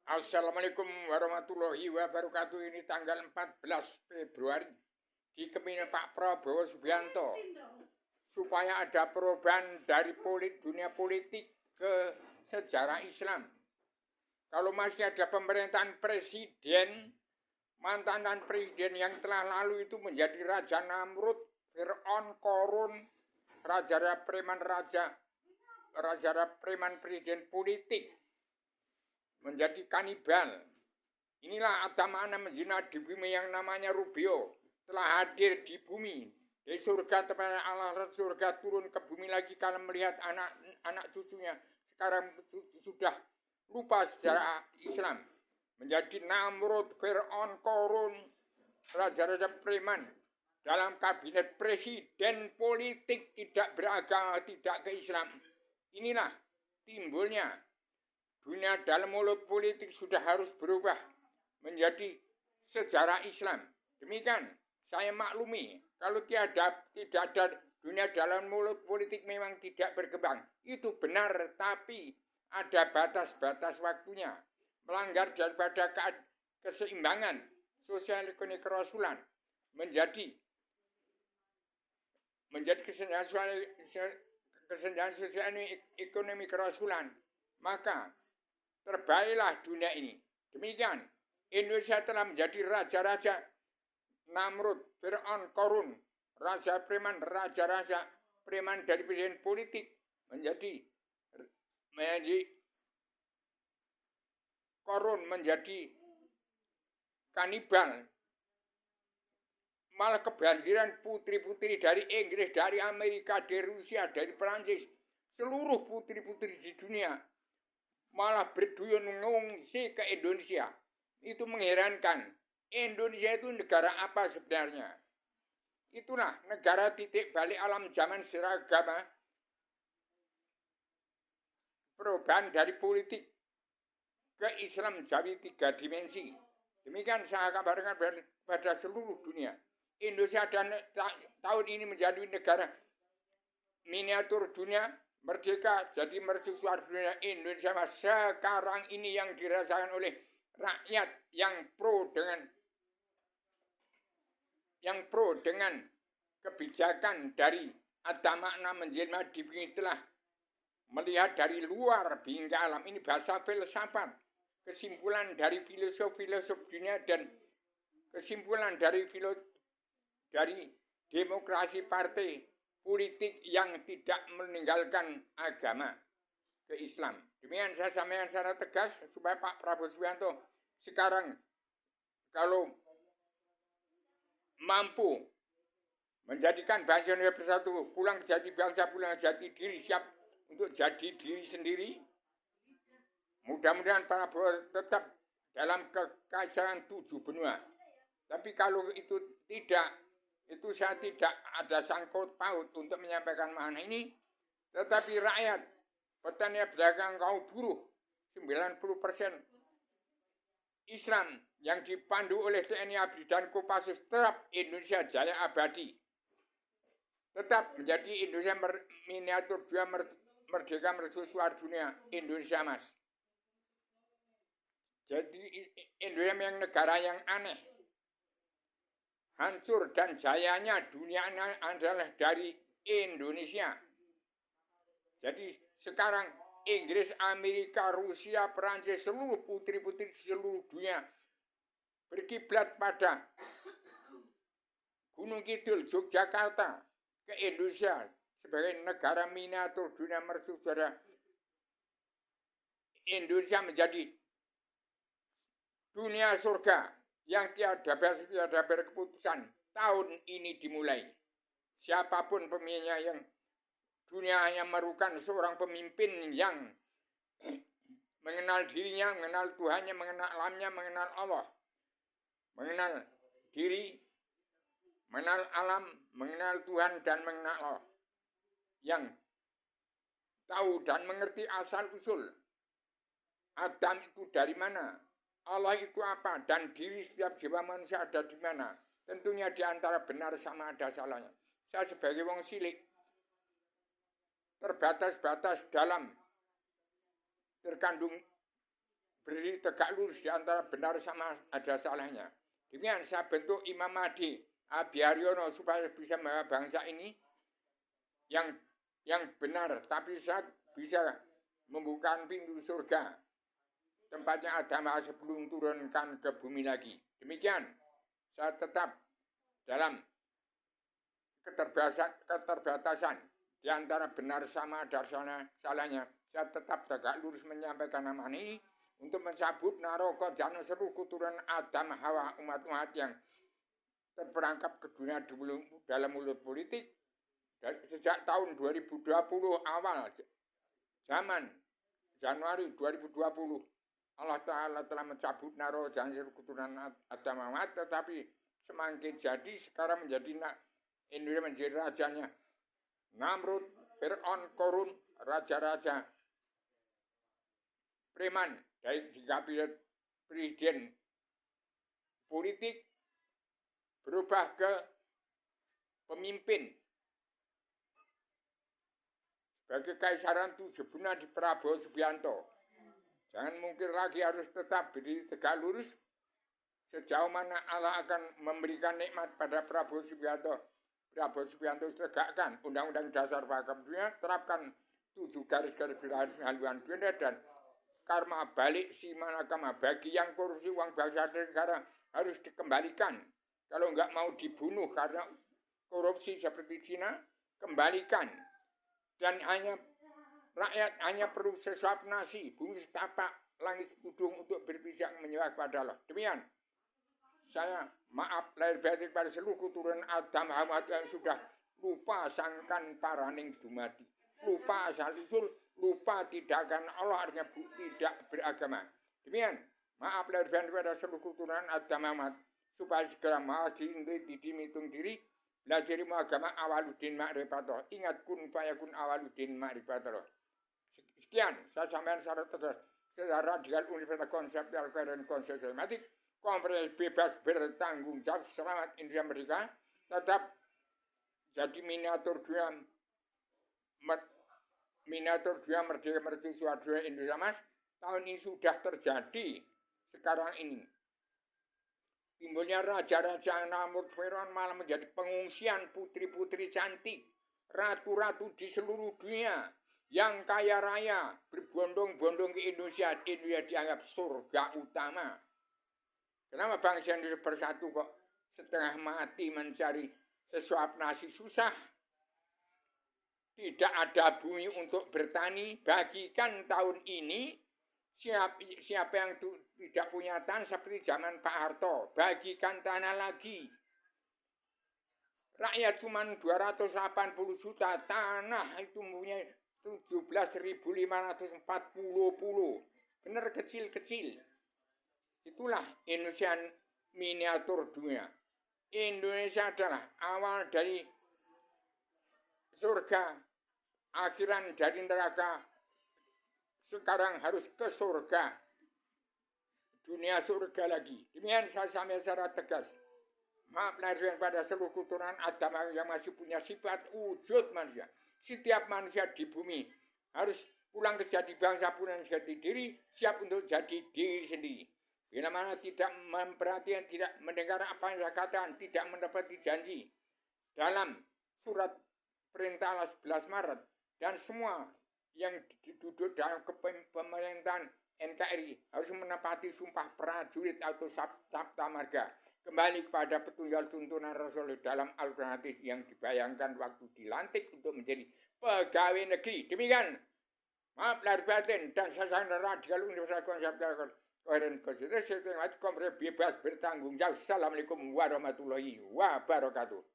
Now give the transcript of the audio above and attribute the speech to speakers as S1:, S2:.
S1: Assalamualaikum warahmatullahi wabarakatuh. Ini tanggal 14 Februari di Kemina Pak Prabowo Subianto supaya ada perubahan dari dunia politik ke sejarah Islam. Kalau masih ada pemerintahan presiden, mantan presiden yang telah lalu itu menjadi Raja Namrud, Fir'aun, Korun, raja preman presiden politik, menjadi kanibal. Inilah Atamana menjina di bumi yang namanya Rubio telah hadir di bumi. Dari surga tepat Allah surga turun ke bumi lagi kalau melihat anak cucunya sekarang sudah lupa sejarah Islam. Menjadi Namrud, Fir'aun, Korun, raja-raja preman dalam kabinet presiden politik tidak beragama, tidak ke Islam. Inilah timbulnya dunia dalam mulut politik sudah harus berubah menjadi sejarah Islam. Demikian saya maklumi kalau tidak ada dunia dalam mulut politik memang tidak berkembang. Itu benar, tapi ada batas-batas waktunya. Melanggar daripada keseimbangan sosial ekonomi kerasulan menjadi kesenjangan sosial ekonomi kerasulan, maka terbailah dunia ini. Demikian, Indonesia telah menjadi raja-raja Namrud, Fir'aun, Korun, raja preman dari pilihan politik menjadi Korun, menjadi kanibal. Malah kebanjiran putri-putri dari Inggris, dari Amerika, dari Rusia, dari Perancis, seluruh putri-putri di dunia malah berduyun mengungsi ke Indonesia. Itu mengherankan. Indonesia itu negara apa sebenarnya? Itulah negara titik balik alam zaman seragama. Perubahan dari politik ke Islam jadi 3 dimensi. Demikian saya kabarkan pada seluruh dunia. Indonesia dan tahun ini menjadi negara miniatur dunia, merdeka jadi mercusuar dunia. Indonesia sekarang ini yang dirasakan oleh rakyat yang pro dengan kebijakan dari Atamana menjelma di bumi telah melihat dari luar hingga alam. Ini bahasa filsafat, kesimpulan dari filosof dunia dan kesimpulan dari demokrasi partai politik yang tidak meninggalkan agama ke Islam. Demikian saya sampaikan secara tegas supaya Pak Prabowo Subianto sekarang kalau mampu menjadikan bangsa Indonesia bersatu, pulang jadi bangsa, pulang jadi diri, siap untuk jadi diri sendiri. Mudah-mudahan Pak Prabowo tetap dalam kekaisaran 7 benua. Tapi kalau itu tidak, itu saya tidak ada sangkut paut untuk menyampaikan makna ini. Tetapi rakyat, petani, pedagang, kaum buruh, 90% Islam yang dipandu oleh TNI ABRI dan Kopassus tetap Indonesia Jaya abadi. Tetap menjadi Indonesia miniatur dunia merdeka mercusuar dunia Indonesia, Mas. Jadi Indonesia yang negara yang aneh. Hancur dan jayanya dunia adalah dari Indonesia. Jadi sekarang Inggris, Amerika, Rusia, Perancis, seluruh putri-putri seluruh dunia berkiblat pada Gunung Kidul, Yogyakarta, ke Indonesia sebagai negara miniatur dunia mercusuar. Indonesia menjadi dunia surga yang tiada berkeputusan. Tahun ini dimulai. Siapapun pemimpinnya, yang dunia hanya memerlukan seorang pemimpin yang mengenal dirinya, mengenal Tuhannya, mengenal alamnya, mengenal Allah, mengenal diri, mengenal alam, mengenal Tuhan, dan mengenal Allah. Yang tahu dan mengerti asal-usul Adam itu dari mana, Allah itu apa, dan diri setiap jiwa manusia ada di mana. Tentunya di antara benar sama ada salahnya. Saya sebagai wong cilik terbatas-batas dalam terkandung berdiri tegak lurus di antara benar sama ada salahnya. Demikian saya bentuk Imam Mahdi Abiaryono supaya bisa membawa bangsa ini yang benar, tapi saya bisa membuka pintu surga, tempatnya agama sebelum turunkan ke bumi lagi. Demikian, saya tetap dalam keterbatasan di antara benar sama ada salahnya. Saya tetap tegak lurus menyampaikan nama ini untuk mencabut naroko jangan seluruh keturunan Adam Hawa umat-umat yang terperangkap ke dunia dalam mulut politik. Dan sejak tahun 2020 awal zaman Januari 2020 Allah Ta'ala telah mencabut naroko jangan seluruh keturunan Adam Hawa, tetapi semakin jadi sekarang menjadi Indonesia menjadi rajanya Namrud, Fir'aun, Korun, raja-raja preman dari di kabinet presiden politik berubah ke pemimpin sebagai kaisaran Tujebuna di Prabowo Subianto. Jangan mungkin lagi harus tetap berdiri tegak lurus sejauh mana Allah akan memberikan nikmat pada Prabowo Subianto. Prabowo Subianto tegakkan Undang-Undang Dasar Bangsa Dunia, terapkan 7 garis-garis haluan dunia dan karma balik si manakama bagi yang korupsi uang bangsa dan negara harus dikembalikan. Kalau enggak mau dibunuh karena korupsi seperti Cina, kembalikan. Dan rakyat hanya perlu sesuap nasi, bumi setapak, langit tudung untuk berpijak menyembah kepada Allah. Demikian. Saya maaf lahir batin pada seluruh keturunan Adam Hawa yang sudah lupa sangkan paraning dumadi, lupa asal usul, lupa tidak akan Allah, artinya tidak beragama. Demikian, maaf lahir batin pada seluruh keturunan Adam Hawa supaya segera maaf dimitung diri, belajar ilmu agama awaluddin ma'rifatullah. Ingat kun fayakun awaluddin ma'rifatullah. Sekian, saya sampaikan secara tegas, secara radikal universal konseptual dan konsep sistematik. Komprehensif bebas bertanggung jawab, selamat Indonesia Merdeka, tetap jadi miniatur dunia merdeka mercusuar dunia Indonesia Mas. Tahun ini sudah terjadi sekarang ini. Timbulnya raja-raja Namrud Fir'aun malah menjadi pengungsian putri-putri cantik, ratu-ratu di seluruh dunia yang kaya raya berbondong-bondong ke Indonesia. Indonesia dianggap surga utama. Kenapa bangsa Indonesia bersatu kok setengah mati mencari sesuap nasi susah? Tidak ada bumi untuk bertani. Bagikan tahun ini siapa yang tidak punya tanah seperti zaman Pak Harto, bagikan tanah lagi. Rakyat cuma 280 juta, tanah itu punya 17.540 pulau. Benar kecil-kecil. Itulah Indonesia miniatur dunia. Indonesia adalah awal dari surga, akhiran dari neraka. Sekarang harus ke surga. Dunia surga lagi. Demikian saya sampaikan secara tegas. Maaf lahir pada seluruh keturunan Adam yang masih punya sifat wujud manusia. Setiap manusia di bumi harus pulang ke jati bangsa, pulang ke jati diri, siap untuk jadi diri sendiri. Bila mana tidak memperhatikan, tidak mendengar apa yang saya katakan, tidak mendapati janji dalam surat perintah 11 Maret dan semua yang duduk dalam kepemerintahan NKRI harus menepati sumpah prajurit atau sabta marga, kembali kepada petunjuk tuntunan Rasul dalam Al-Quran hadis yang dibayangkan waktu dilantik untuk menjadi pegawai negeri. Demikian, maaf lahir batin dan saya radikal universal konseptual koheren konstitusi bebas bertanggung jawab. Assalamualaikum warahmatullahi wabarakatuh.